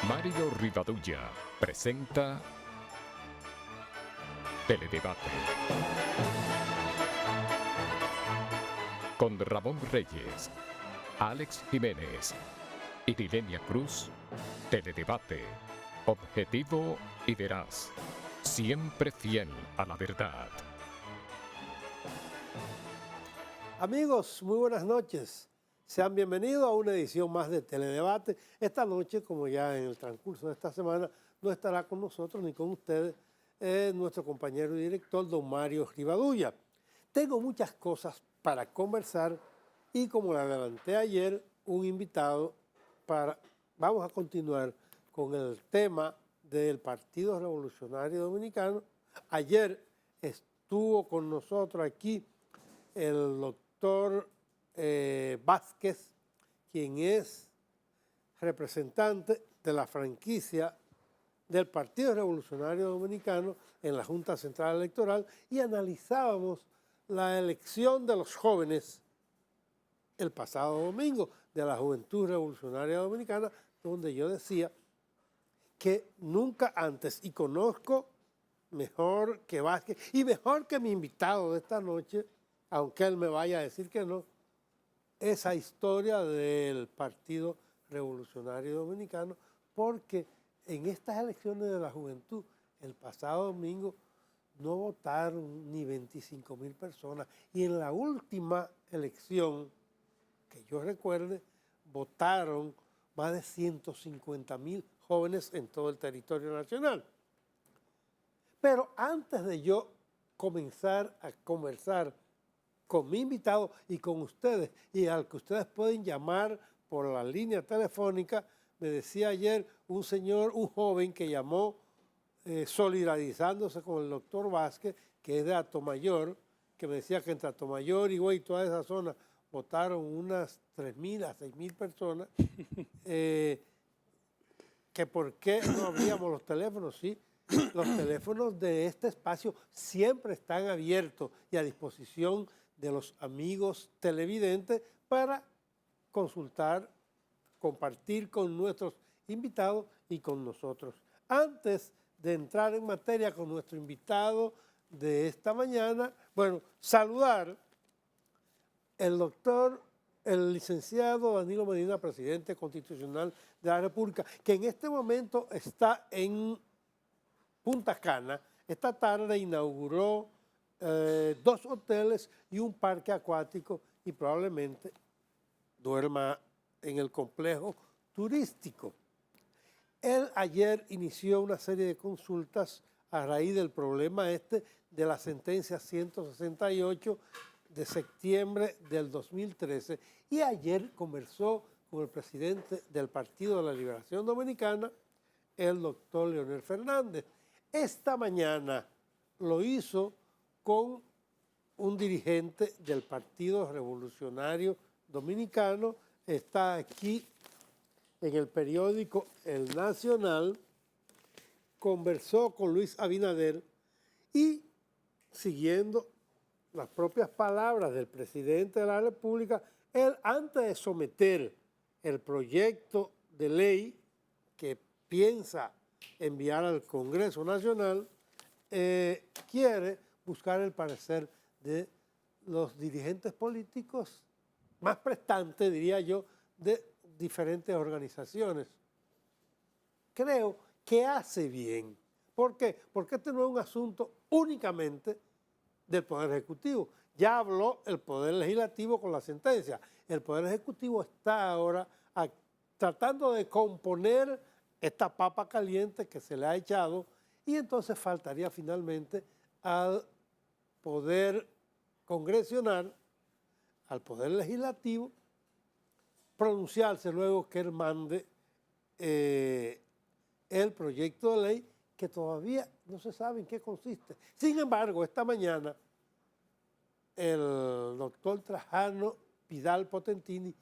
Mario Rivadulla presenta Teledebate con Ramón Reyes, Alex Jiménez y Dilenia Cruz. Teledebate, objetivo y veraz, siempre fiel a la verdad. Amigos, muy buenas noches. Sean bienvenidos a una edición más de Teledebate. Esta noche, como ya en el transcurso de esta semana, no estará con nosotros ni con ustedes nuestro compañero y director, don Mario Rivadulla. Tengo muchas cosas para conversar y, como le adelanté ayer, un invitado Vamos a continuar con el tema del Partido Revolucionario Dominicano. Ayer estuvo con nosotros aquí el doctor Vázquez, quien es representante de la franquicia del Partido Revolucionario Dominicano en la Junta Central Electoral, y analizábamos la elección de los jóvenes el pasado domingo de la Juventud Revolucionaria Dominicana, donde yo decía que nunca antes, y conozco mejor que Vázquez y mejor que mi invitado de esta noche, aunque él me vaya a decir que no, esa historia del Partido Revolucionario Dominicano, porque en estas elecciones de la juventud, el pasado domingo, no votaron ni 25,000 personas, y en la última elección, que yo recuerde, votaron más de 150,000 jóvenes en todo el territorio nacional. Pero antes de yo comenzar a conversar con mi invitado y con ustedes, y al que ustedes pueden llamar por la línea telefónica, me decía ayer un joven que llamó solidarizándose con el doctor Vázquez, que es de Atomayor, que me decía que entre Atomayor y Güey, toda esa zona, votaron unas 3,000 a 6,000 personas, que por qué no abríamos los teléfonos. Sí, los teléfonos de este espacio siempre están abiertos y a disposición de los amigos televidentes para consultar, compartir con nuestros invitados y con nosotros. Antes de entrar en materia con nuestro invitado de esta mañana, bueno, saludar el licenciado Danilo Medina, presidente constitucional de la República, que en este momento está en Punta Cana. Esta tarde inauguró 2 hoteles y un parque acuático, y probablemente duerma en el complejo turístico. Él ayer inició una serie de consultas a raíz del problema de la sentencia 168 de septiembre del 2013, y ayer conversó con el presidente del Partido de la Liberación Dominicana, el doctor Leonel Fernández. Esta mañana lo hizo con un dirigente del Partido Revolucionario Dominicano. Está aquí en el periódico El Nacional. Conversó con Luis Abinader y, siguiendo las propias palabras del presidente de la República, él, antes de someter el proyecto de ley que piensa enviar al Congreso Nacional, quiere buscar el parecer de los dirigentes políticos más prestantes, diría yo, de diferentes organizaciones. Creo que hace bien. ¿Por qué? Porque este no es un asunto únicamente del Poder Ejecutivo. Ya habló el Poder Legislativo con la sentencia. El Poder Ejecutivo está ahora tratando de componer esta papa caliente que se le ha echado, y entonces faltaría finalmente al Poder Congresional, al Poder Legislativo, pronunciarse luego que él mande el proyecto de ley, que todavía no se sabe en qué consiste. Sin embargo, esta mañana el doctor Trajano Vidal Potentini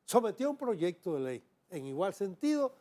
sometió un proyecto de ley en igual sentido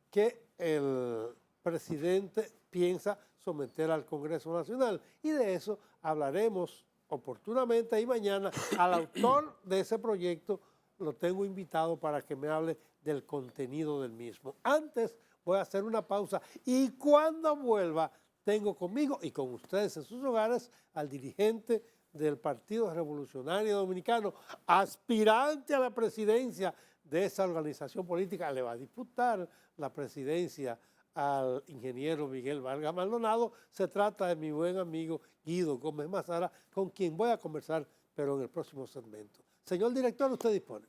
que el presidente piensa someter al Congreso Nacional, y de eso hablaremos oportunamente. Y mañana al autor de ese proyecto lo tengo invitado para que me hable del contenido del mismo. Antes voy a hacer una pausa y cuando vuelva tengo conmigo y con ustedes en sus hogares al dirigente del Partido Revolucionario Dominicano, aspirante a la presidencia de esa organización política. Le va a disputar la presidencia al ingeniero Miguel Vargas Maldonado. Se trata de mi buen amigo Guido Gómez Mazara, con quien voy a conversar, pero en el próximo segmento. Señor director, usted dispone.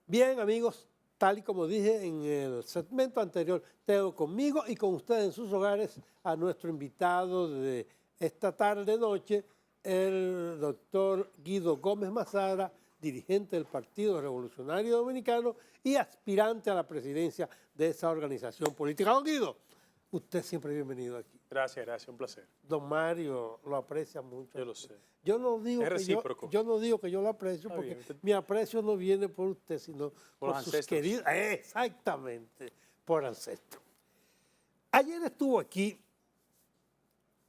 Bien, amigos, tal y como dije en el segmento anterior, tengo conmigo y con ustedes en sus hogares a nuestro invitado de esta tarde-noche, el doctor Guido Gómez Mazara, dirigente del Partido Revolucionario Dominicano y aspirante a la presidencia de esa organización política. Don Guido, usted siempre es bienvenido aquí. Gracias, un placer. Don Mario lo aprecia mucho. Yo lo sé. Yo no digo Es que recíproco. yo no digo que yo lo aprecio, Está porque bien, usted- mi aprecio no viene por usted, sino por los sus ancestros. queridos. Exactamente, por ancestros. Ayer estuvo aquí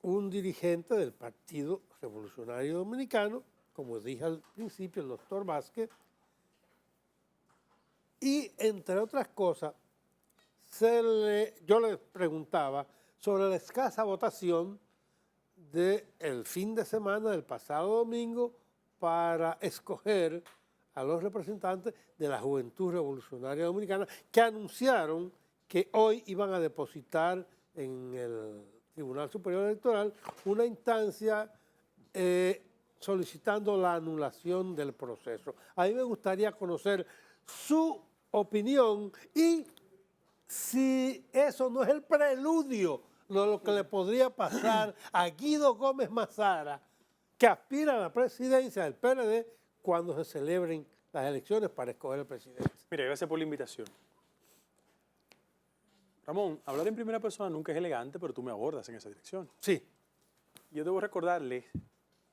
un dirigente del Partido Revolucionario Dominicano, como dije al principio, el doctor Vázquez, y entre otras cosas, yo le preguntaba sobre la escasa votación del fin de semana del pasado domingo para escoger a los representantes de la Juventud Revolucionaria Dominicana, que anunciaron que hoy iban a depositar en el Tribunal Superior Electoral una instancia solicitando la anulación del proceso. A mí me gustaría conocer su opinión y si eso no es el preludio de lo que le podría pasar a Guido Gómez Mazara, que aspira a la presidencia del PLD cuando se celebren las elecciones para escoger el presidente. Mire, gracias por la invitación. Ramón, hablar en primera persona nunca es elegante, pero tú me abordas en esa dirección. Sí, Yo debo recordarle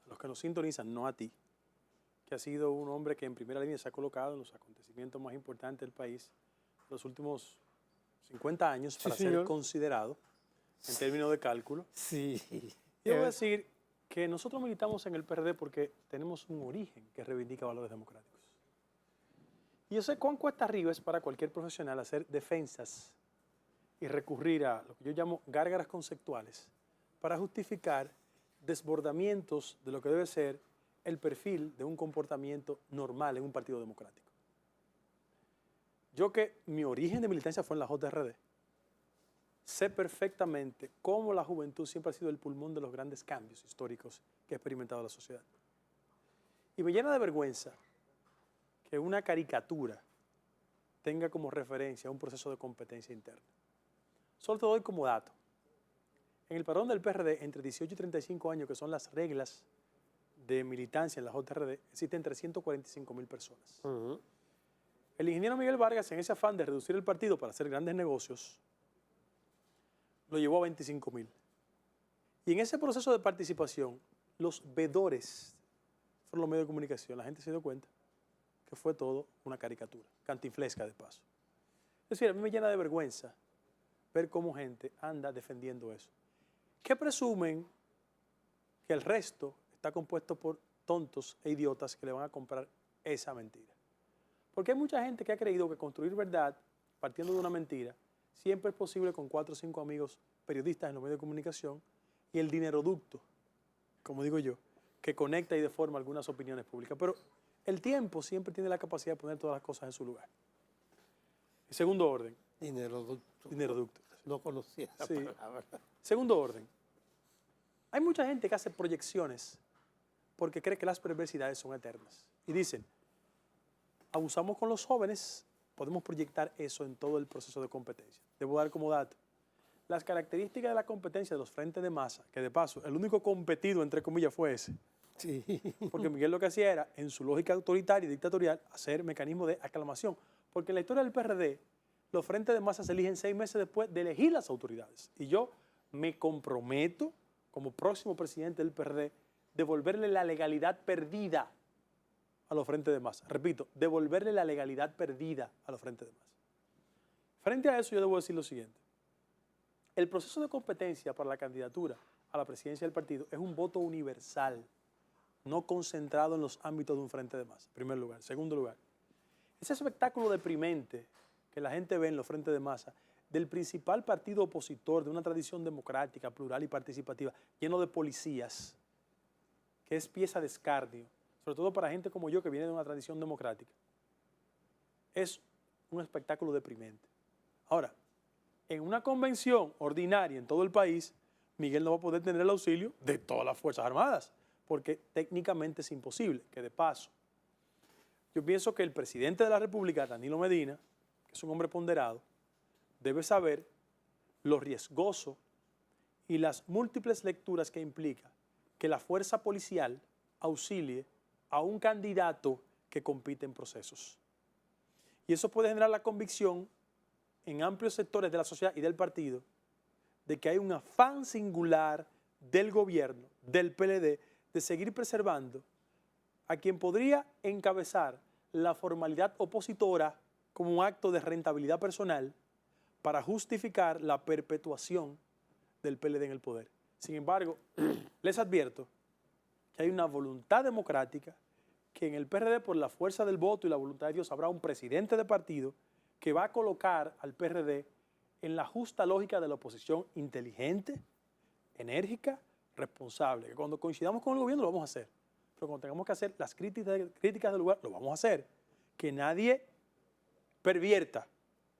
a los que nos sintonizan, no a ti, que ha sido un hombre que en primera línea se ha colocado en los acontecimientos más importantes del país los últimos 50 años para ser señor. considerado en términos de cálculo. sí. Yo voy a decir que nosotros militamos en el PRD porque tenemos un origen que reivindica valores democráticos. Y yo sé cuán cuesta arriba es para cualquier profesional hacer defensas y recurrir a lo que yo llamo gárgaras conceptuales para justificar desbordamientos de lo que debe ser el perfil de un comportamiento normal en un partido democrático. Yo que mi origen de militancia fue en la JRD, sé perfectamente cómo la juventud siempre ha sido el pulmón de los grandes cambios históricos que ha experimentado la sociedad. Y me llena de vergüenza que una caricatura tenga como referencia un proceso de competencia interna. Solo te doy como dato. En el padrón del PRD, entre 18 y 35 años, que son las reglas de militancia en la JRD, existen 345.000 personas. Uh-huh. El ingeniero Miguel Vargas, en ese afán de reducir el partido para hacer grandes negocios, lo llevó a 25.000. Y en ese proceso de participación, los vedores fueron los medios de comunicación. La gente se dio cuenta que fue todo una caricatura, cantinflesca de paso. Es decir, a mí me llena de vergüenza ver cómo gente anda defendiendo eso. ¿Qué presumen que el resto está compuesto por tontos e idiotas que le van a comprar esa mentira? Porque hay mucha gente que ha creído que construir verdad partiendo de una mentira siempre es posible con 4 o 5 amigos periodistas en los medios de comunicación y el dineroducto, como digo yo, que conecta y deforma algunas opiniones públicas. Pero el tiempo siempre tiene la capacidad de poner todas las cosas en su lugar. En segundo orden. Dineroducto. Dineroducto. No conocía esa Sí. palabra. Segundo orden. Hay mucha gente que hace proyecciones porque cree que las perversidades son eternas. Y dicen, abusamos con los jóvenes, podemos proyectar eso en todo el proceso de competencia. Debo dar como dato las características de la competencia de los frentes de masa, que de paso, el único competido, entre comillas, fue ese. Sí. Porque Miguel lo que hacía era, en su lógica autoritaria y dictatorial, hacer mecanismos de aclamación. Porque en la historia del PRD, los frentes de masa se eligen 6 meses después de elegir las autoridades. Y yo me comprometo, como próximo presidente del PRD, devolverle la legalidad perdida a los frentes de masa. Repito, devolverle la legalidad perdida a los frentes de masa. Frente a eso yo debo decir lo siguiente. El proceso de competencia para la candidatura a la presidencia del partido es un voto universal, no concentrado en los ámbitos de un frente de masa, en primer lugar. En segundo lugar, ese espectáculo deprimente que la gente ve en los frentes de masa del principal partido opositor de una tradición democrática, plural y participativa, lleno de policías, que es pieza de escarnio, sobre todo para gente como yo que viene de una tradición democrática, es un espectáculo deprimente. Ahora, en una convención ordinaria en todo el país, Miguel no va a poder tener el auxilio de todas las Fuerzas Armadas, porque técnicamente es imposible, que de paso. Yo pienso que el presidente de la República, Danilo Medina, que es un hombre ponderado, debe saber lo riesgoso y las múltiples lecturas que implica que la fuerza policial auxilie a un candidato que compite en procesos. Y eso puede generar la convicción en amplios sectores de la sociedad y del partido de que hay un afán singular del gobierno, del PLD, de seguir preservando a quien podría encabezar la formalidad opositora como un acto de rentabilidad personal para justificar la perpetuación del PLD en el poder. Sin embargo, les advierto que hay una voluntad democrática, que en el PRD, por la fuerza del voto y la voluntad de Dios, habrá un presidente de partido que va a colocar al PRD en la justa lógica de la oposición inteligente, enérgica, responsable. Que cuando coincidamos con el gobierno lo vamos a hacer, pero cuando tengamos que hacer las críticas del lugar, lo vamos a hacer. Que nadie pervierta,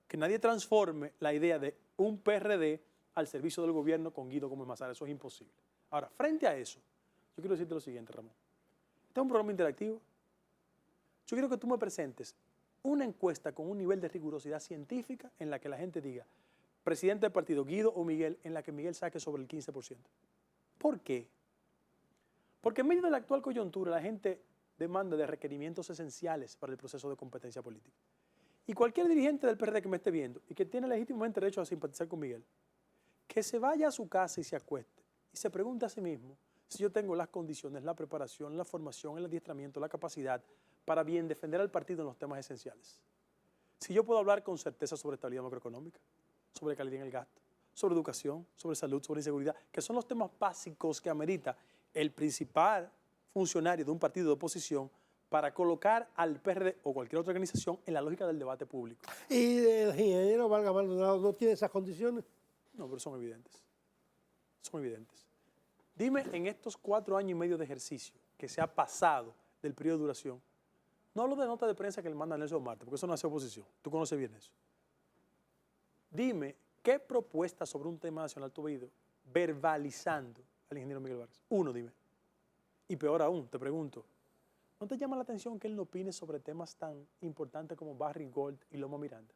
que nadie transforme la idea de un PRD al servicio del gobierno con Guido Gómez Mazara. Eso es imposible. Ahora, frente a eso, yo quiero decirte lo siguiente, Ramón. Este es un programa interactivo. Yo quiero que tú me presentes una encuesta con un nivel de rigurosidad científica en la que la gente diga, presidente del partido, Guido o Miguel, en la que Miguel saque sobre el 15%. ¿Por qué? Porque en medio de la actual coyuntura la gente demanda de requerimientos esenciales para el proceso de competencia política. Y cualquier dirigente del PRD que me esté viendo y que tiene legítimamente derecho a simpatizar con Miguel, que se vaya a su casa y se acueste y se pregunte a sí mismo si yo tengo las condiciones, la preparación, la formación, el adiestramiento, la capacidad para bien defender al partido en los temas esenciales. Si yo puedo hablar con certeza sobre estabilidad macroeconómica, sobre calidad en el gasto, sobre educación, sobre salud, sobre inseguridad, que son los temas básicos que amerita el principal funcionario de un partido de oposición para colocar al PRD o cualquier otra organización en la lógica del debate público. ¿Y el ingeniero Vargas Maldonado no tiene esas condiciones? No, pero son evidentes. Son evidentes. Dime, en estos 4 años y medio de ejercicio que se ha pasado del periodo de duración, no hablo de nota de prensa que le manda Nelson Marte, porque eso no hace oposición. Tú conoces bien eso. Dime, ¿qué propuesta sobre un tema nacional tú has ido verbalizando al ingeniero Miguel Vargas? Uno, dime. Y peor aún, te pregunto, ¿no te llama la atención que él no opine sobre temas tan importantes como Barry Gold y Loma Miranda?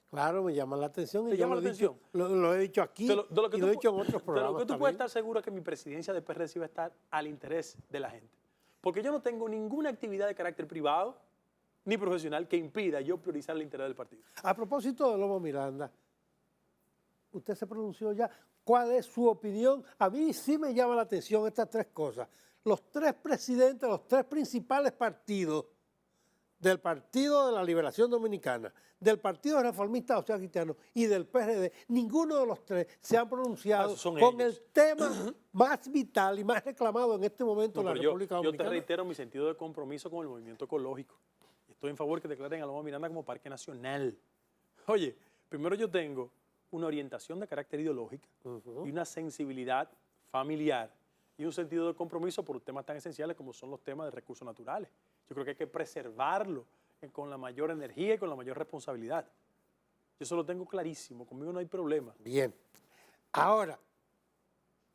Claro, me llama la atención. ¿Te llama la atención? Lo he dicho aquí y lo he dicho en otros programas. De lo que tú puedes estar seguro es que mi presidencia de PRD sí va a estar al interés de la gente. Porque yo no tengo ninguna actividad de carácter privado ni profesional que impida yo priorizar el interés del partido. A propósito de Loma Miranda, usted se pronunció ya. ¿Cuál es su opinión? A mí sí me llama la atención estas 3 cosas. Los 3 presidentes, los 3 principales partidos del Partido de la Liberación Dominicana, del Partido Reformista Social Cristiano y del PRD, ninguno de los 3 se han pronunciado con el tema más vital y más reclamado en este momento en la República Dominicana. Yo te reitero mi sentido de compromiso con el movimiento ecológico. Estoy en favor que declaren a Loma Miranda como parque nacional. Oye, primero yo tengo una orientación de carácter ideológico y una sensibilidad familiar y un sentido de compromiso por temas tan esenciales como son los temas de recursos naturales. Yo creo que hay que preservarlo con la mayor energía y con la mayor responsabilidad. Yo eso lo tengo clarísimo, conmigo no hay problema. Bien. Ahora,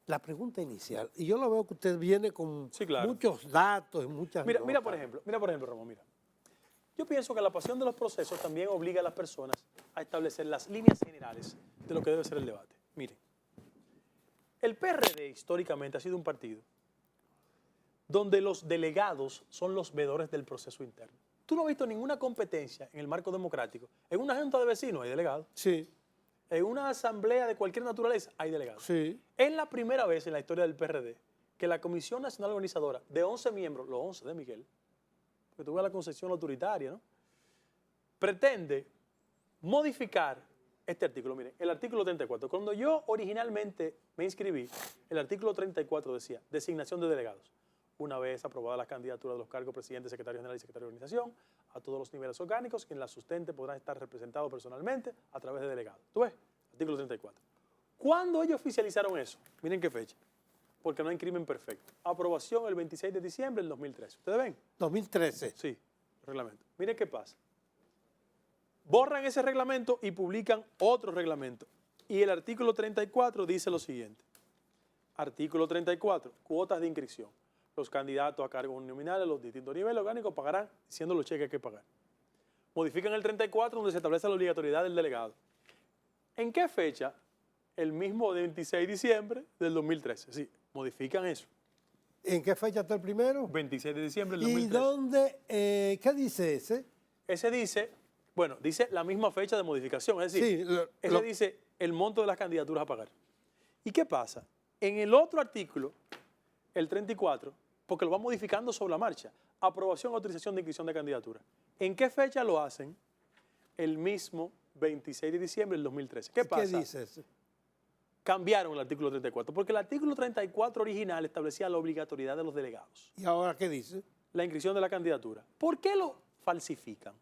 la pregunta inicial, y yo lo veo que usted viene con muchos datos y muchas notas. Mira por ejemplo, Ramón, mira. Yo pienso que la pasión de los procesos también obliga a las personas a establecer las líneas generales de lo que debe ser el debate. Miren, el PRD históricamente ha sido un partido donde los delegados son los veedores del proceso interno. Tú no has visto ninguna competencia en el marco democrático. En una junta de vecinos hay delegados. Sí. En una asamblea de cualquier naturaleza hay delegados. Sí. Es la primera vez en la historia del PRD que la Comisión Nacional Organizadora, de 11 miembros, los 11 de Miguel, porque tuve la concepción autoritaria, ¿no?, pretende modificar este artículo. Miren, el artículo 34. Cuando yo originalmente me inscribí, el artículo 34 decía, designación de delegados. Una vez aprobada la candidatura de los cargos presidente, secretario general y secretario de organización, a todos los niveles orgánicos, quien la sustente podrán estar representados personalmente a través de delegados. ¿Tú ves? Artículo 34. ¿Cuándo ellos oficializaron eso? Miren qué fecha. Porque no hay crimen perfecto. Aprobación el 26 de diciembre del 2013. ¿Ustedes ven? 2013. Sí, reglamento. Miren qué pasa. Borran ese reglamento y publican otro reglamento. Y el artículo 34 dice lo siguiente. Artículo 34, cuotas de inscripción. Los candidatos a cargos nominales, los distintos niveles orgánicos pagarán, siendo los cheques que hay que pagar. Modifican el 34 donde se establece la obligatoriedad del delegado. ¿En qué fecha? El mismo 26 de diciembre del 2013. Sí, modifican eso. ¿En qué fecha está el primero? 26 de diciembre del ¿Y 2013. dónde, qué dice ese? Ese dice, bueno, dice la misma fecha de modificación. Es decir, Sí, ese dice el monto de las candidaturas a pagar. ¿Y qué pasa? En el otro artículo, el 34, porque lo va modificando sobre la marcha, aprobación, autorización de inscripción de candidatura. ¿En qué fecha lo hacen? El mismo 26 de diciembre del 2013. ¿Qué pasa? ¿Qué dice ese? Cambiaron el artículo 34, porque el artículo 34 original establecía la obligatoriedad de los delegados, ¿Y ahora qué dice? la inscripción de la candidatura. ¿Por qué lo falsifican?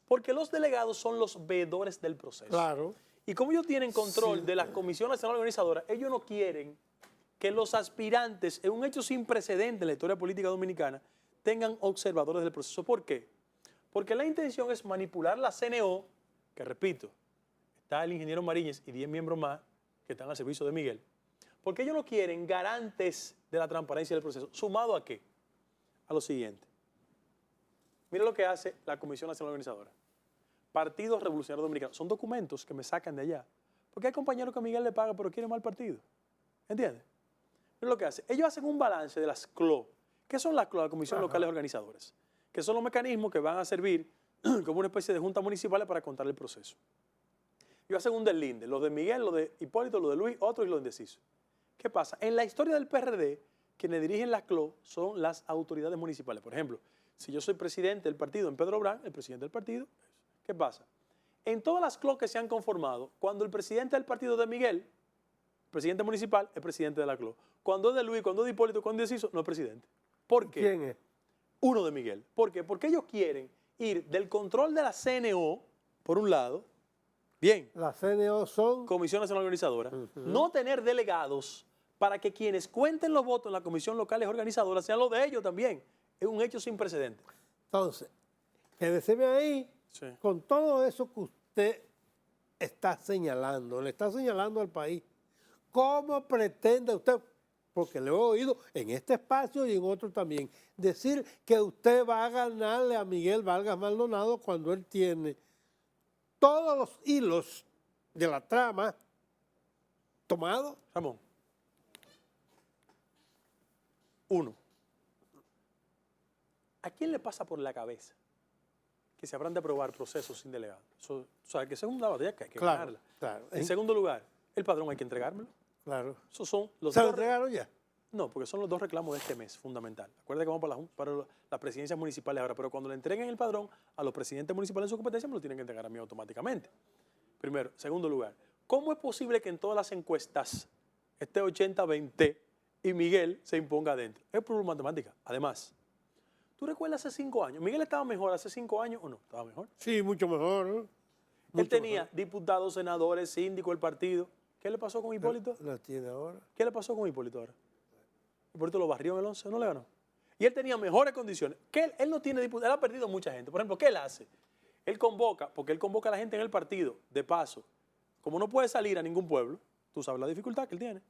Porque los delegados son los veedores del proceso. Claro. Y como ellos tienen control Sí. de la Comisión Nacional Organizadora, ellos no quieren que los aspirantes, en un hecho sin precedente en la historia política dominicana, tengan observadores del proceso. ¿Por qué? Porque la intención es manipular la CNO, que repito, está el ingeniero Mariñez y 10 miembros más que están al servicio de Miguel, porque ellos no quieren garantes de la transparencia del proceso. ¿Sumado a qué? A lo siguiente. Mira lo que hace la Comisión Nacional Organizadora. Partidos Revolucionarios Dominicanos. Son documentos que me sacan de allá. Porque hay compañeros que a Miguel le paga, pero quieren mal partido. ¿Entiendes? Mira lo que hace. Ellos hacen un balance de las CLO. ¿Qué son las CLO? Las Comisiones Locales Organizadoras. Que son los mecanismos que van a servir como una especie de juntas municipales para contar el proceso. Ellos hacen un deslinde. Los de Miguel, los de Hipólito, los de Luis, otros y los indecisos. ¿Qué pasa? En la historia del PRD, quienes dirigen las CLO son las autoridades municipales. Por ejemplo, si yo soy presidente del partido en Pedro Brán, el presidente del partido, ¿qué pasa? En todas las CLO que se han conformado, cuando el presidente del partido de Miguel, presidente municipal, es presidente de la CLO. Cuando es de Luis, cuando es de Hipólito, cuando es de Ciso, no es presidente. ¿Por qué? ¿Quién es? Uno de Miguel. ¿Por qué? Porque ellos quieren ir del control de la CNO, por un lado, bien, La CNO son... Comisión Nacional Organizadora, no tener delegados para que quienes cuenten los votos en la Comisión Locales Organizadora sean los de ellos también. Es un hecho sin precedentes. Entonces, quédeseme ahí Sí. con todo eso que usted está señalando, le está señalando al país. ¿Cómo pretende usted, porque le he oído en este espacio y en otro también, decir que usted va a ganarle a Miguel Vargas Maldonado cuando él tiene todos los hilos de la trama tomados? Ramón. Uno. ¿A quién le pasa por la cabeza que se habrán de aprobar procesos sin delegado? Eso, o sea, que esa es una batalla que hay que ganarla. Claro. En segundo lugar, el padrón hay que entregármelo. Claro. Esos son los ¿Se lo dos entregaron ya? No, porque son los dos reclamos de este mes, fundamental. Acuérdate que vamos para las presidencias municipales ahora, pero cuando le entreguen el padrón a los presidentes municipales en su competencia, me lo tienen que entregar a mí automáticamente. Primero. Segundo lugar, ¿cómo es posible que en todas las encuestas esté 80-20 y Miguel se imponga adentro? Es por matemática. Además, ¿tú recuerdas hace 5 años? ¿Miguel estaba mejor hace 5 años o no? ¿Estaba mejor? Sí, mucho mejor, ¿no? Él Mucho tenía diputados, senadores, síndicos del partido. ¿Qué le pasó con Hipólito? mejor. La tiene ahora. ¿Qué le pasó con Hipólito ahora? Hipólito lo barrió en el 11, no le ganó. Y él tenía mejores condiciones. Que él no tiene diputados, él ha perdido mucha gente. Por ejemplo, ¿qué él hace? Él convoca, porque él convoca a la gente en el partido, de paso. Como no puede salir a ningún pueblo, tú sabes la dificultad que él tiene.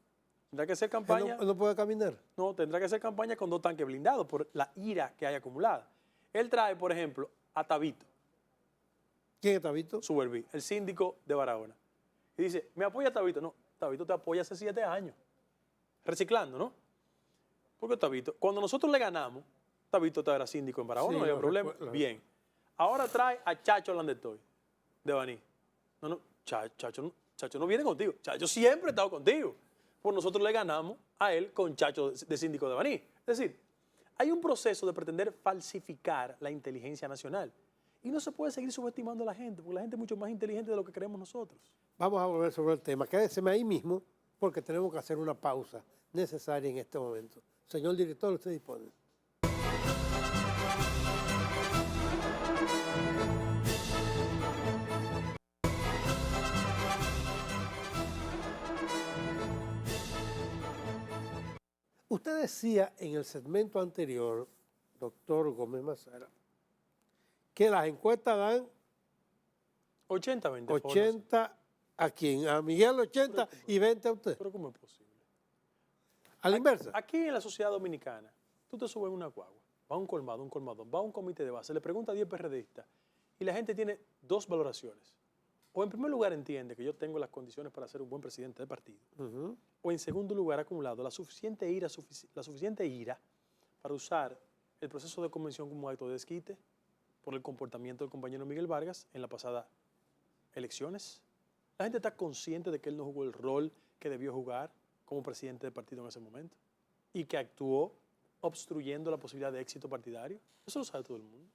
Tendrá que hacer campaña. Él no puede caminar. No, tendrá que hacer campaña con 2 tanques blindados por la ira que hay acumulada. Él trae, por ejemplo, a Tabito, ¿Quién es Tabito? Suberví, el síndico de Barahona. Y dice, ¿me apoya Tabito? No, Tabito te apoya hace 7 años. Reciclando, ¿no? Porque Tabito, cuando nosotros le ganamos, Tabito era síndico en Barahona, Sí, no había lo problema. recuerdo. Bien. Ahora trae a Chacho Landestoy, de Baní. No, Chacho no viene contigo. Chacho siempre ha estado contigo. Pues nosotros le ganamos a él con Chacho de síndico de Baní. Es decir, hay un proceso de pretender falsificar la inteligencia nacional. Y no se puede seguir subestimando a la gente, porque la gente es mucho más inteligente de lo que creemos nosotros. Vamos a volver sobre el tema. Quédeseme ahí mismo porque tenemos que hacer una pausa necesaria en este momento. Señor director, usted dispone. Usted decía en el segmento anterior, doctor Gómez Mazara, que las encuestas dan 80-20. 80 a quién, a Miguel 80 y 20 a usted. Pero ¿cómo es posible? A la inversa. Aquí en la sociedad dominicana, tú te subes en una guagua, va a un colmado, va a un comité de base, le pregunta a 10 PRDistas y la gente tiene dos valoraciones. O en primer lugar entiende que yo tengo las condiciones para ser un buen presidente de partido. O en segundo lugar ha acumulado la suficiente ira para usar el proceso de convención como acto de desquite por el comportamiento del compañero Miguel Vargas en la pasada elecciones. La gente está consciente de que él no jugó el rol que debió jugar como presidente de partido en ese momento y que actuó obstruyendo la posibilidad de éxito partidario. Eso lo sabe todo el mundo.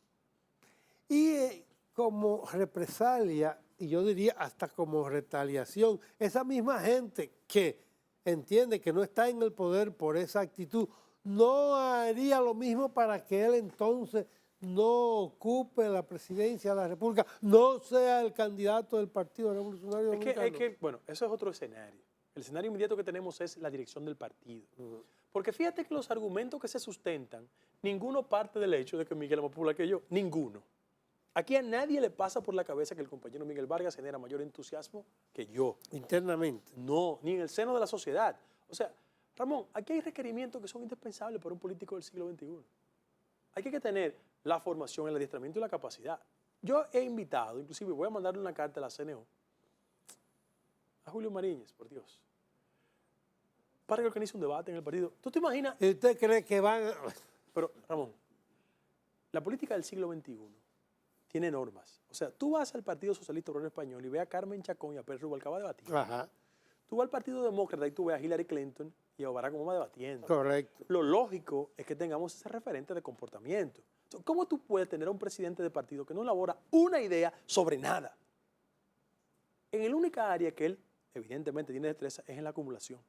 Y como represalia, y yo diría hasta como retaliación, esa misma gente que entiende que no está en el poder por esa actitud, no haría lo mismo para que él entonces no ocupe la presidencia de la República, no sea el candidato del Partido Revolucionario Dominicano. Bueno, eso es otro escenario. El escenario inmediato que tenemos es la dirección del partido. Porque fíjate que los argumentos que se sustentan, ninguno parte del hecho de que Miguel es más popular que yo. Ninguno. Aquí a nadie le pasa por la cabeza que el compañero Miguel Vargas genera mayor entusiasmo que yo. Internamente. No, ni en el seno de la sociedad. O sea, Ramón, aquí hay requerimientos que son indispensables para un político del siglo XXI. Hay que tener la formación, el adiestramiento y la capacidad. Yo he invitado, inclusive voy a mandarle una carta a la CNO, a Julio Mariñez, por Dios, para que organice un debate en el partido. ¿Tú te imaginas? ¿Y usted cree que van a...? Pero, Ramón, la política del siglo XXI tiene normas. O sea, tú vas al Partido Socialista Obrero Español y ves a Carmen Chacón y a Pérez Rubalcaba debatiendo. Ajá, Tú vas al Partido Demócrata y tú ves a Hillary Clinton y a Barack Obama debatiendo. correcto. Lo lógico es que tengamos ese referente de comportamiento. Entonces, ¿cómo tú puedes tener a un presidente de partido que no elabora una idea sobre nada? En el única área que él evidentemente tiene destreza es en la acumulación.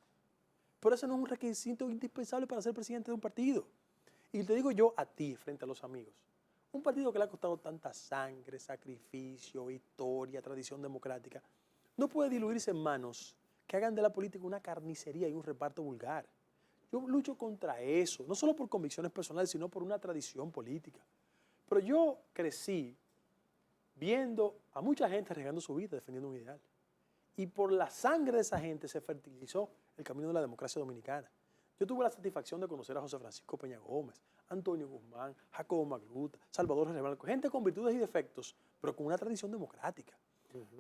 Pero ese no es un requisito indispensable para ser presidente de un partido. Y te digo yo a ti, frente a los amigos, un partido que le ha costado tanta sangre, sacrificio, historia, tradición democrática, no puede diluirse en manos que hagan de la política una carnicería y un reparto vulgar. Yo lucho contra eso, no solo por convicciones personales, sino por una tradición política. Pero yo crecí viendo a mucha gente arriesgando su vida defendiendo un ideal. Y por la sangre de esa gente se fertilizó el camino de la democracia dominicana. Yo tuve la satisfacción de conocer a José Francisco Peña Gómez, Antonio Guzmán, Jacobo Magluta, Salvador General Blanco, gente con virtudes y defectos, pero con una tradición democrática.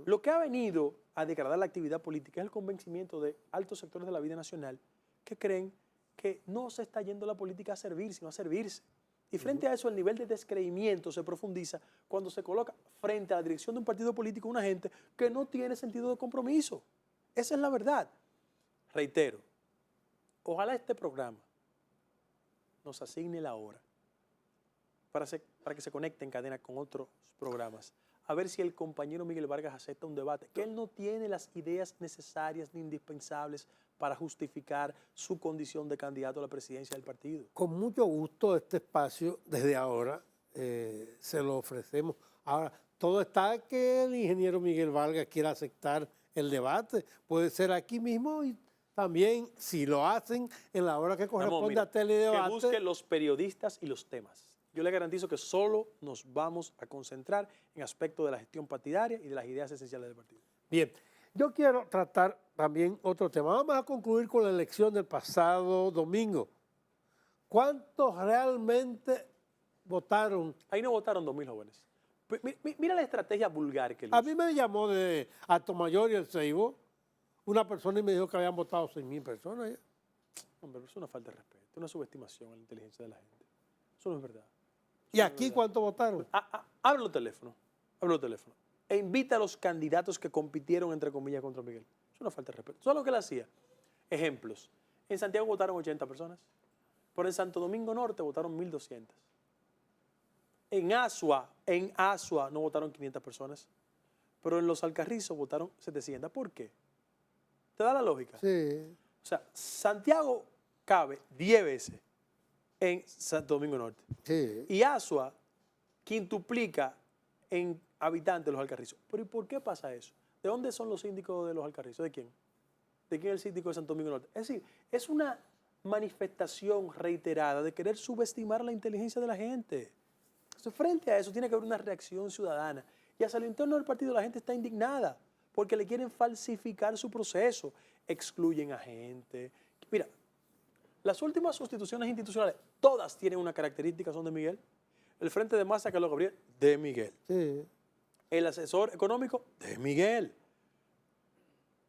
Lo que ha venido a degradar la actividad política es el convencimiento de altos sectores de la vida nacional que creen que no se está yendo la política a servir, sino a servirse. Y frente a eso, el nivel de descreimiento se profundiza cuando se coloca frente a la dirección de un partido político una gente que no tiene sentido de compromiso. Esa es la verdad. Reitero, ojalá este programa nos asigne la hora para que se conecte en cadena con otros programas, a ver si el compañero Miguel Vargas acepta un debate, que él no tiene las ideas necesarias ni indispensables para justificar su condición de candidato a la presidencia del partido. Con mucho gusto este espacio, desde ahora, se lo ofrecemos. Ahora, todo está que el ingeniero Miguel Vargas quiera aceptar el debate. Puede ser aquí mismo y también, si lo hacen, en la hora que corresponde Mira, a Teledebate. que busque los periodistas y los temas. Yo le garantizo que solo nos vamos a concentrar en aspectos de la gestión partidaria y de las ideas esenciales del partido. Bien, yo quiero tratar también otro tema. Vamos a concluir con la elección del pasado domingo. ¿Cuántos realmente votaron? Ahí no votaron 2.000 jóvenes. Mira la estrategia vulgar que él A usa. mí me llamó de Atomayor y el Ceibo una persona y me dijo que habían votado 6.000 personas. ¿Ya? Hombre, eso es una falta de respeto, una subestimación a la inteligencia de la gente. Eso no es verdad. ¿Y aquí cuántos votaron? Habla el teléfono, e invita a los candidatos que compitieron, entre comillas, contra Miguel. Es una falta de respeto. Eso es lo que él hacía. Ejemplos. En Santiago votaron 80 personas, pero en Santo Domingo Norte votaron 1.200. en Asua no votaron 500 personas, pero en Los Alcarrizos votaron 700. ¿Por qué? ¿Te da la lógica? Sí. O sea, Santiago cabe 10 veces en Santo Domingo Norte. Sí. Y Asua quintuplica en habitantes de Los Alcarrizos. ¿Pero y por qué pasa eso? ¿De dónde son los síndicos de Los Alcarrizos? ¿De quién? ¿De quién es el síndico de Santo Domingo Norte? Es decir, es una manifestación reiterada de querer subestimar la inteligencia de la gente. Entonces, frente a eso tiene que haber una reacción ciudadana. Y hacia el interno del partido la gente está indignada porque le quieren falsificar su proceso. Excluyen a gente. Mira, las últimas sustituciones institucionales, todas tienen una característica, son de Miguel. El Frente de Masa, Carlos Gabriel, de Miguel. Sí. El asesor económico, de Miguel.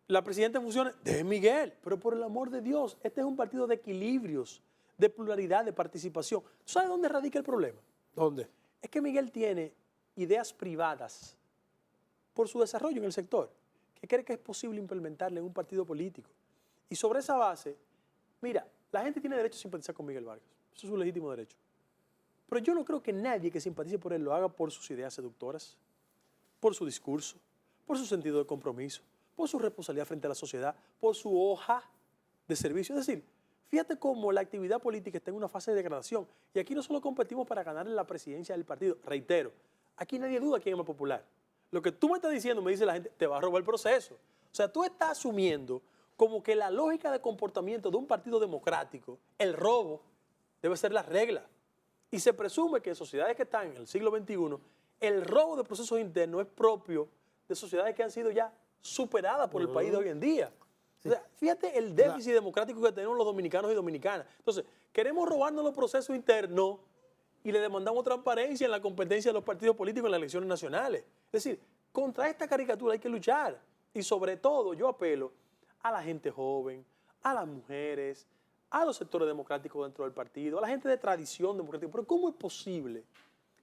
La presidenta en funciones, de Miguel. Pero por el amor de Dios, este es un partido de equilibrios, de pluralidad, de participación. ¿Tú sabes dónde radica el problema? ¿Dónde? Es que Miguel tiene ideas privadas por su desarrollo en el sector, que cree que es posible implementarle en un partido político. Y sobre esa base, mira, la gente tiene derecho a simpatizar con Miguel Vargas. Eso es un legítimo derecho. Pero yo no creo que nadie que simpatice por él lo haga por sus ideas seductoras, por su discurso, por su sentido de compromiso, por su responsabilidad frente a la sociedad, por su hoja de servicio. Es decir, fíjate cómo la actividad política está en una fase de degradación. Y aquí no solo competimos para ganar la presidencia del partido. Reitero, aquí nadie duda quién es más popular. Lo que tú me estás diciendo, me dice la gente, te va a robar el proceso. O sea, tú estás asumiendo como que la lógica de comportamiento de un partido democrático, el robo, debe ser la regla. Y se presume que en sociedades que están en el siglo XXI, el robo de procesos internos es propio de sociedades que han sido ya superadas por el país de hoy en día. O sea, fíjate el déficit democrático que tenemos los dominicanos y dominicanas. Entonces, queremos robarnos los procesos internos y le demandamos transparencia en la competencia de los partidos políticos en las elecciones nacionales. Es decir, contra esta caricatura hay que luchar. Y sobre todo, yo apelo a la gente joven, a las mujeres, a los sectores democráticos dentro del partido, a la gente de tradición democrática. Pero ¿cómo es posible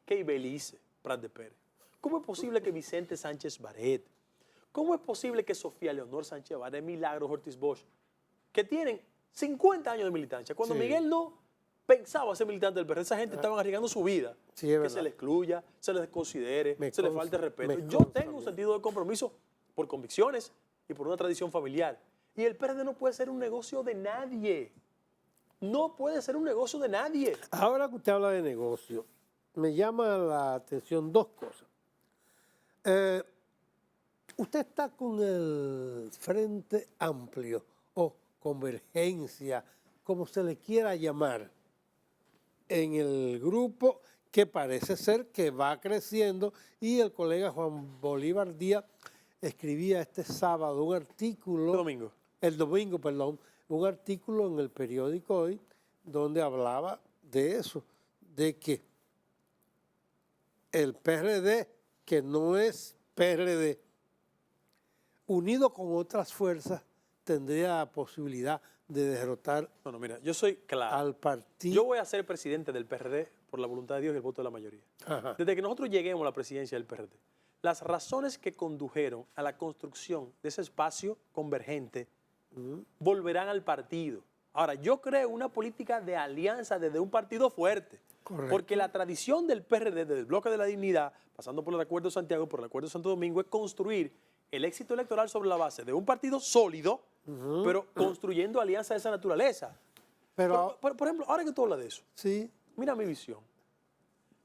que Ibelice Prat de Pérez? ¿Cómo es posible que Vicente Sánchez Baret? ¿Cómo es posible que Sofía Leonor Sánchez Baret, Milagros Ortiz Bosch, que tienen 50 años de militancia, cuando Sí. Miguel no pensaba ser militante del PRD, esa gente estaba arriesgando su vida, Sí, es que verdad. se le excluya, se le desconsidere, Me se le consta, falte respeto. me Yo consta tengo un bien. sentido de compromiso por convicciones y por una tradición familiar. Y el PRD no puede ser un negocio de nadie. No puede ser un negocio de nadie. Ahora que usted habla de negocio, me llama la atención dos cosas. Usted está con el Frente Amplio o Convergencia, como se le quiera llamar, en el grupo que parece ser que va creciendo, y el colega Juan Bolívar Díaz escribía este sábado un artículo, el domingo, perdón, un artículo en el periódico Hoy, donde hablaba de eso, de que el PRD, que no es PRD, unido con otras fuerzas, tendría la posibilidad de derrotar Bueno, mira, yo soy claro. al partido. Yo voy a ser presidente del PRD por la voluntad de Dios y el voto de la mayoría. Ajá. Desde que nosotros lleguemos a la presidencia del PRD, las razones que condujeron a la construcción de ese espacio convergente volverán al partido. Ahora, yo creo una política de alianza desde un partido fuerte. Correcto. Porque la tradición del PRD, desde el bloque de la dignidad, pasando por el Acuerdo de Santiago, por el Acuerdo de Santo Domingo, es construir el éxito electoral sobre la base de un partido sólido, pero construyendo alianzas de esa naturaleza. Pero, Por ejemplo, ahora que tú hablas de eso, sí, mira mi visión.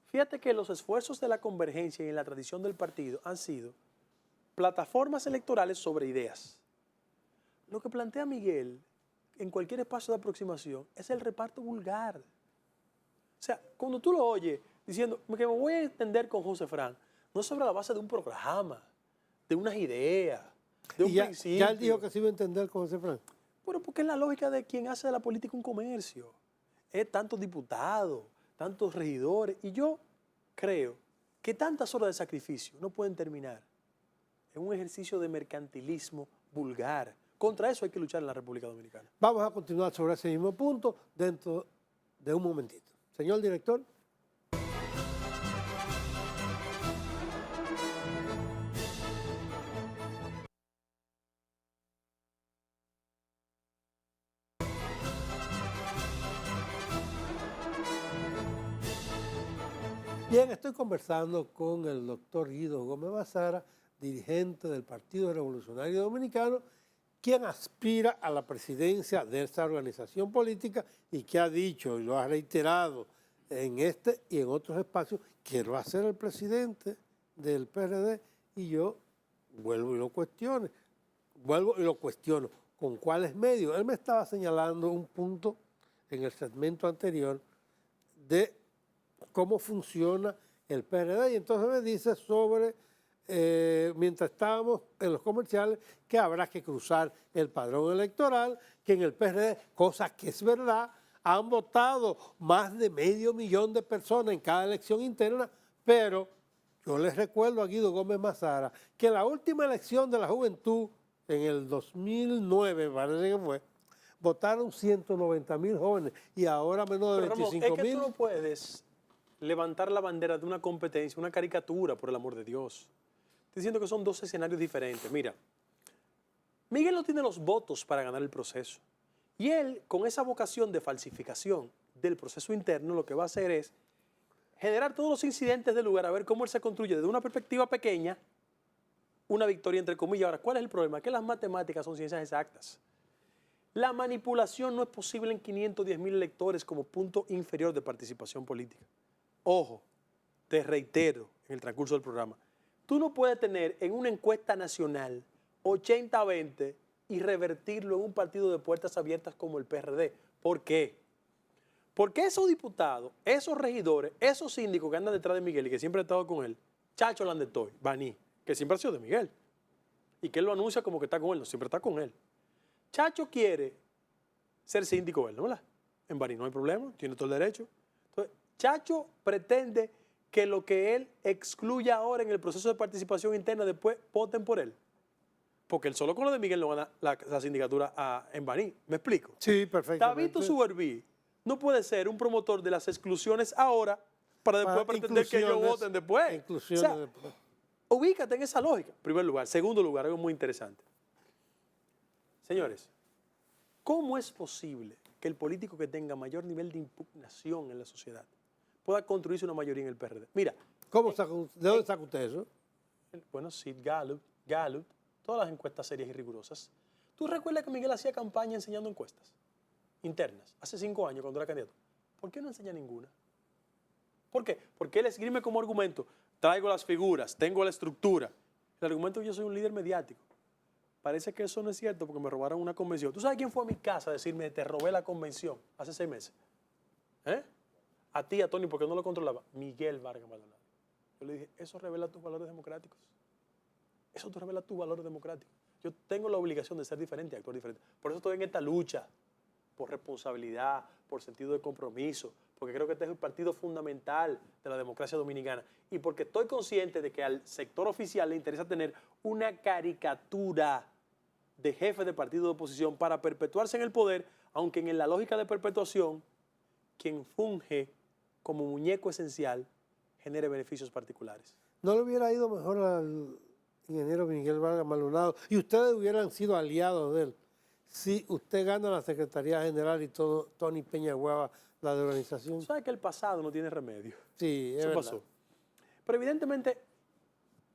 Fíjate que los esfuerzos de la convergencia y en la tradición del partido han sido plataformas electorales sobre ideas. Lo que plantea Miguel en cualquier espacio de aproximación es el reparto vulgar. O sea, cuando tú lo oyes diciendo que me voy a entender con José Fran, no sobre la base de un programa, de unas ideas, de un y ya, principio. ya él dijo que se iba a entender con José Fran. Bueno, porque es la lógica de quien hace de la política un comercio. Es tantos diputados, tantos regidores. Y yo creo que tantas horas de sacrificio no pueden terminar en un ejercicio de mercantilismo vulgar. Contra eso hay que luchar en la República Dominicana. Vamos a continuar sobre ese mismo punto dentro de un momentito. Señor director. Bien, estoy conversando con el doctor Guido Gómez Mazara, dirigente del Partido Revolucionario Dominicano, quien aspira a la presidencia de esta organización política y que ha dicho y lo ha reiterado en este y en otros espacios que va a ser el presidente del PRD, y yo vuelvo y lo cuestiono. ¿Con cuáles medios? Él me estaba señalando un punto en el segmento anterior de cómo funciona el PRD, y entonces me dice sobre, mientras estábamos en los comerciales, que habrá que cruzar el padrón electoral, que en el PRD, cosa que es verdad, han votado más de 500.000 de personas en cada elección interna, pero yo les recuerdo a Guido Gómez Mazara que en la última elección de la juventud, en el 2009, parece que fue, votaron 190.000 jóvenes y ahora menos de Pero, Ramón, 25.000. es que tú no puedes levantar la bandera de una competencia, una caricatura, por el amor de Dios. Estoy diciendo que son dos escenarios diferentes. Mira, Miguel no tiene los votos para ganar el proceso. Y él, con esa vocación de falsificación del proceso interno, lo que va a hacer es generar todos los incidentes del lugar, a ver cómo él se construye desde una perspectiva pequeña una victoria, entre comillas. Ahora, ¿cuál es el problema? Que las matemáticas son ciencias exactas. La manipulación no es posible en 510.000 electores como punto inferior de participación política. Ojo, te reitero en el transcurso del programa, tú no puedes tener en una encuesta nacional 80-20 y revertirlo en un partido de puertas abiertas como el PRD. ¿Por qué? Porque esos diputados, esos regidores, esos síndicos que andan detrás de Miguel y que siempre han estado con él, Chacho Landetoy, Baní, que siempre ha sido de Miguel, y que él lo anuncia como que está con él, no siempre está con él. Chacho quiere ser síndico él, ¿no? ¿Verdad? En Baní no hay problema, tiene todo el derecho. Entonces, Chacho pretende que lo que él excluya ahora en el proceso de participación interna después voten por él. Porque él solo con lo de Miguel no gana la sindicatura en Baní. ¿Me explico? Sí, perfectamente. Tabito Suberví no puede ser un promotor de las exclusiones ahora para después pretender que ellos voten después. Inclusiones O sea, después. ubícate en esa lógica, en primer lugar. Segundo lugar, algo muy interesante. Señores, ¿cómo es posible que el político que tenga mayor nivel de impugnación en la sociedad pueda construirse una mayoría en el PRD? Mira. ¿De dónde saca usted eso? Bueno, sí, Gallup, todas las encuestas serias y rigurosas. ¿Tú recuerdas que Miguel hacía campaña enseñando encuestas internas hace 5 años cuando era candidato? ¿Por qué no enseña ninguna? ¿Por qué? Porque él esgrime como argumento, traigo las figuras, tengo la estructura. El argumento es que yo soy un líder mediático. Parece que eso no es cierto porque me robaron una convención. ¿Tú sabes quién fue a mi casa a decirme, te robé la convención hace 6 meses? A ti, a Tony, porque no lo controlaba. Miguel Vargas Maldonado. Yo le dije, eso revela tus valores democráticos. Eso te revela tus valores democráticos. Yo tengo la obligación de ser diferente y actuar diferente. Por eso estoy en esta lucha, por responsabilidad, por sentido de compromiso, porque creo que este es el partido fundamental de la democracia dominicana y porque estoy consciente de que al sector oficial le interesa tener una caricatura de jefe de partido de oposición para perpetuarse en el poder, aunque en la lógica de perpetuación, quien funge como muñeco esencial genere beneficios particulares. ¿No le hubiera ido mejor al ingeniero Miguel Vargas Maldonado y ustedes hubieran sido aliados de él si usted gana la Secretaría General y todo Tony Peña Guava la de organización? ¿Sabes que el pasado no tiene remedio? Sí, Eso pasó. Pero evidentemente,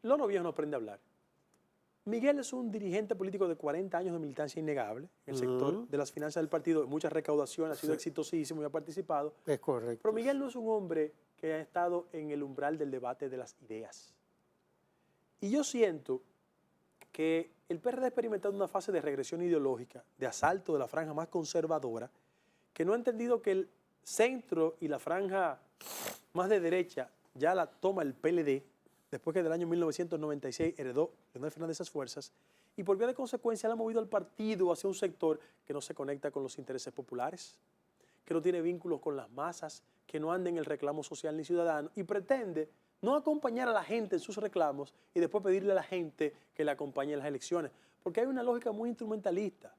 Lono Viejo no aprende a hablar. Miguel es un dirigente político de 40 años de militancia innegable en el sector de las finanzas del partido, de mucha recaudación, ha sido exitosísimo y ha participado. Es correcto. Pero Miguel no es un hombre que ha estado en el umbral del debate de las ideas. Y yo siento que el PRD ha experimentado una fase de regresión ideológica, de asalto de la franja más conservadora, que no ha entendido que el centro y la franja más de derecha ya la toma el PLD, después que del año 1996 heredó Leonel Fernández esas fuerzas, y por vía de consecuencia le ha movido al partido hacia un sector que no se conecta con los intereses populares, que no tiene vínculos con las masas, que no anda en el reclamo social ni ciudadano, y pretende no acompañar a la gente en sus reclamos y después pedirle a la gente que le acompañe en las elecciones, porque hay una lógica muy instrumentalista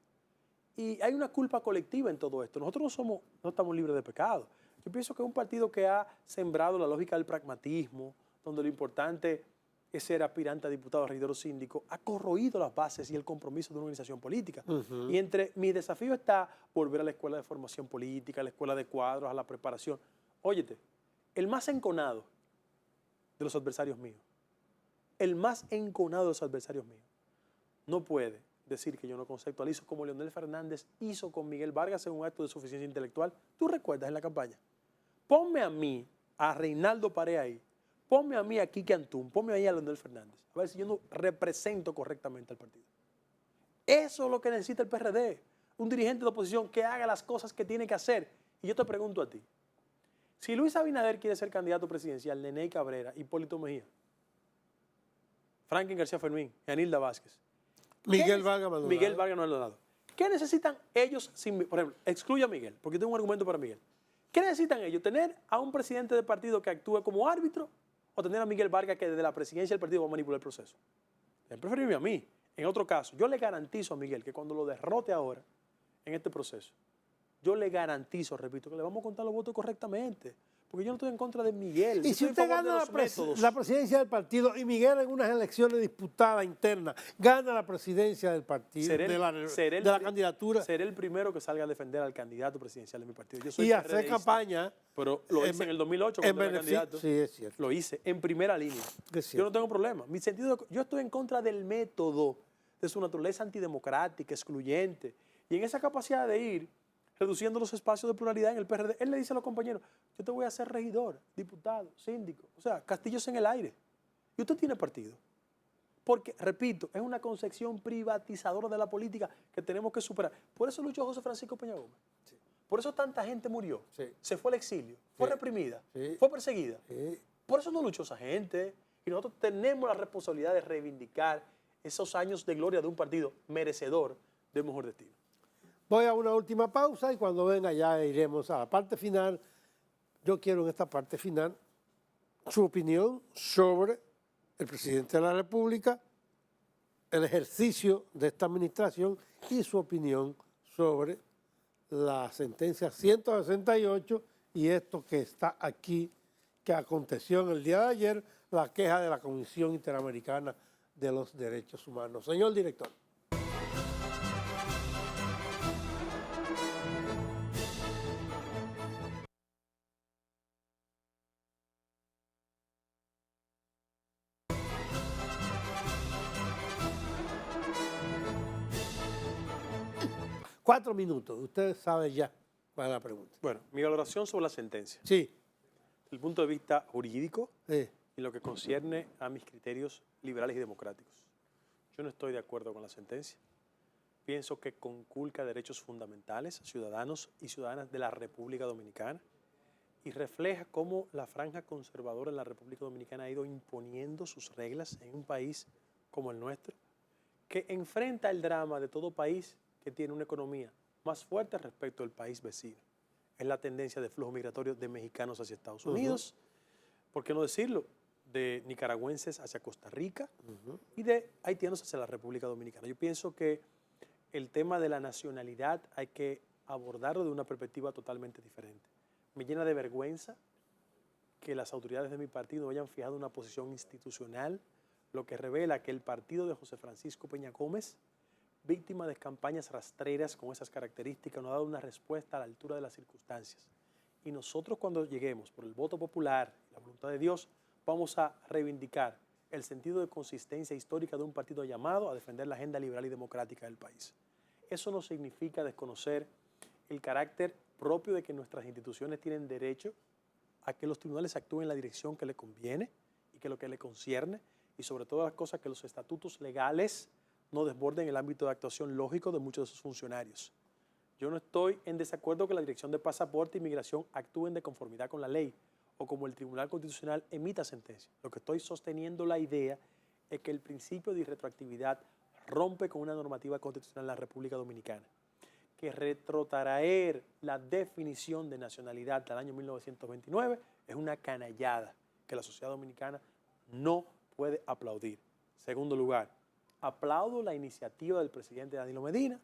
y hay una culpa colectiva en todo esto. Nosotros no estamos libres de pecado. Yo pienso que es un partido que ha sembrado la lógica del pragmatismo, donde lo importante es ser aspirante a diputado, regidor o síndico, ha corroído las bases y el compromiso de una organización política. Y entre mis desafíos está volver a la escuela de formación política, a la escuela de cuadros, a la preparación. Óyete, el más enconado de los adversarios míos, el más enconado de los adversarios míos, no puede decir que yo no conceptualizo como Leonel Fernández hizo con Miguel Vargas en un acto de suficiencia intelectual. ¿Tú recuerdas en la campaña? Ponme a mí, a Reinaldo Pared ahí, ponme a mí a Quique Antún, ponme ahí a Leonel Fernández, a ver si yo no represento correctamente al partido. Eso es lo que necesita el PRD, un dirigente de oposición que haga las cosas que tiene que hacer. Y yo te pregunto a ti, si Luis Abinader quiere ser candidato presidencial, Neney Cabrera, Hipólito Mejía, Franklin García Fermín, Yanilda Vázquez, Miguel Vargas Maldonado. Miguel Vargas Maldonado. ¿Qué necesitan ellos, por ejemplo, excluye a Miguel, porque tengo un argumento para Miguel. ¿Qué necesitan ellos? ¿Tener a un presidente de partido que actúe como árbitro o tener a Miguel Vargas que desde la presidencia del partido va a manipular el proceso? Deben preferirme a mí. En otro caso, yo le garantizo a Miguel que cuando lo derrote ahora en este proceso, yo le garantizo, repito, que le vamos a contar los votos correctamente. Porque yo no estoy en contra de Miguel. Y si usted gana la presidencia del partido y Miguel en unas elecciones disputadas internas gana la presidencia del partido, de la candidatura. Seré el primero que salga a defender al candidato presidencial de mi partido. Yo soy y hacer campaña. Pero lo hice en el 2008 cuando era candidato. Sí, es cierto. Lo hice en primera línea. Yo no tengo problema. Yo estoy en contra del método, de su naturaleza antidemocrática, excluyente. Y en esa capacidad de ir reduciendo los espacios de pluralidad en el PRD, él le dice a los compañeros, yo te voy a hacer regidor, diputado, síndico, o sea, castillos en el aire. Y usted tiene partido. Porque, repito, es una concepción privatizadora de la política que tenemos que superar. Por eso luchó José Francisco Peña Gómez. Sí. Por eso tanta gente murió. Sí. Se fue al exilio, fue reprimida, fue perseguida. Por eso no luchó esa gente. Y nosotros tenemos la responsabilidad de reivindicar esos años de gloria de un partido merecedor de un mejor destino. Voy a una última pausa y cuando venga ya iremos a la parte final. Yo quiero en esta parte final su opinión sobre el presidente de la República, el ejercicio de esta administración y su opinión sobre la sentencia 168 y esto que está aquí, que aconteció en el día de ayer, la queja de la Comisión Interamericana de los Derechos Humanos. Señor director. Cuatro minutos. Usted sabe ya cuál es la pregunta. Bueno, mi valoración sobre la sentencia. Sí. Desde el punto de vista jurídico sí. y lo que concierne a mis criterios liberales y democráticos. Yo no estoy de acuerdo con la sentencia. Pienso que conculca derechos fundamentales a ciudadanos y ciudadanas de la República Dominicana y refleja cómo la franja conservadora en la República Dominicana ha ido imponiendo sus reglas en un país como el nuestro, que enfrenta el drama de todo país que tiene una economía más fuerte respecto al país vecino. Es la tendencia de flujo migratorio de mexicanos hacia Estados Unidos, ¿por qué no decirlo? De nicaragüenses hacia Costa Rica y de haitianos hacia la República Dominicana. Yo pienso que el tema de la nacionalidad hay que abordarlo de una perspectiva totalmente diferente. Me llena de vergüenza que las autoridades de mi partido hayan fijado una posición institucional, lo que revela que el partido de José Francisco Peña Gómez, víctima de campañas rastreras con esas características, no ha dado una respuesta a la altura de las circunstancias. Y nosotros cuando lleguemos por el voto popular, la voluntad de Dios, vamos a reivindicar el sentido de consistencia histórica de un partido llamado a defender la agenda liberal y democrática del país. Eso no significa desconocer el carácter propio de que nuestras instituciones tienen derecho a que los tribunales actúen en la dirección que le conviene y que lo que le concierne, y sobre todo las cosas que los estatutos legales no desborden el ámbito de actuación lógico de muchos de sus funcionarios. Yo no estoy en desacuerdo que la Dirección de Pasaporte e Inmigración actúen de conformidad con la ley o como el Tribunal Constitucional emita sentencia. Lo que estoy sosteniendo la idea es que el principio de irretroactividad rompe con una normativa constitucional en la República Dominicana, que retrotraer la definición de nacionalidad del año 1929 es una canallada que la sociedad dominicana no puede aplaudir. Segundo lugar, aplaudo la iniciativa del presidente Danilo Medina,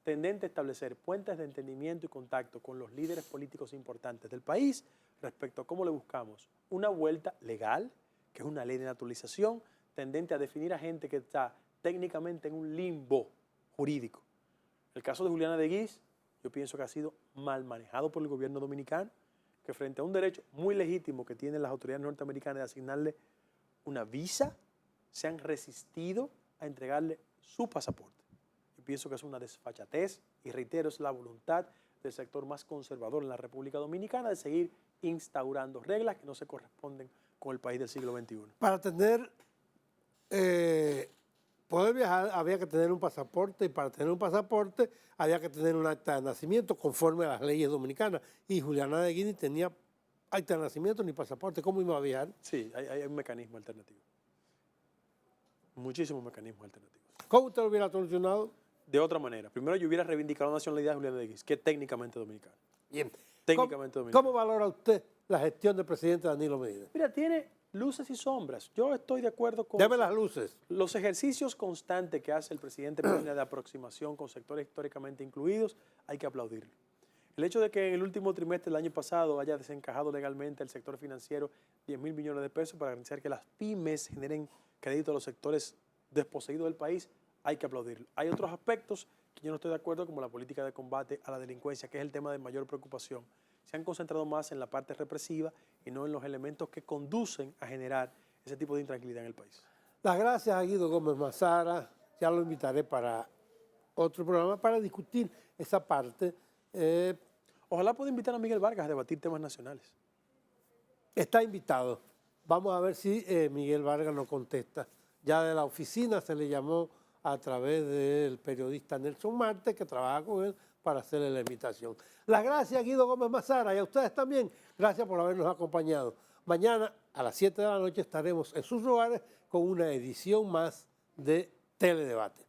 tendente a establecer puentes de entendimiento y contacto con los líderes políticos importantes del país respecto a cómo le buscamos una vuelta legal, que es una ley de naturalización, tendente a definir a gente que está técnicamente en un limbo jurídico. El caso de Juliana de Guiz, yo pienso que ha sido mal manejado por el gobierno dominicano, que frente a un derecho muy legítimo que tienen las autoridades norteamericanas de asignarle una visa, se han resistido a entregarle su pasaporte. Yo pienso que es una desfachatez y reitero, es la voluntad del sector más conservador en la República Dominicana de seguir instaurando reglas que no se corresponden con el país del siglo XXI. Para poder viajar había que tener un pasaporte y para tener un pasaporte había que tener un acta de nacimiento conforme a las leyes dominicanas. Y Juliana de Guinea tenía acta de nacimiento ni pasaporte. ¿Cómo iba a viajar? Sí, hay un mecanismo alternativo. Muchísimos mecanismos alternativos. ¿Cómo usted lo hubiera solucionado? De otra manera. Primero, yo hubiera reivindicado la nacionalidad de Juliana de Guinea, que es técnicamente dominicana. Bien. Técnicamente dominicana. ¿Cómo valora usted la gestión del presidente Danilo Medina? Mira, tiene luces y sombras. Yo estoy de acuerdo con Deme las luces. los ejercicios constantes que hace el presidente Medina de aproximación con sectores históricamente incluidos. Hay que aplaudirlo. El hecho de que en el último trimestre del año pasado haya desencajado legalmente el sector financiero 10.000 millones de pesos para garantizar que las pymes generen crédito a los sectores desposeídos del país, hay que aplaudirlo. Hay otros aspectos que yo no estoy de acuerdo, como la política de combate a la delincuencia, que es el tema de mayor preocupación. Se han concentrado más en la parte represiva y no en los elementos que conducen a generar ese tipo de intranquilidad en el país. Las gracias a Guido Gómez Mazara. Ya lo invitaré para otro programa para discutir esa parte. Ojalá pueda invitar a Miguel Vargas a debatir temas nacionales. Está invitado. Vamos a ver si Miguel Vargas nos contesta. Ya de la oficina se le llamó a través del periodista Nelson Marte, que trabaja con él, para hacerle la invitación. Las gracias a Guido Gómez Mazara y a ustedes también. Gracias por habernos acompañado. Mañana a las 7 de la noche estaremos en sus hogares con una edición más de Teledebate.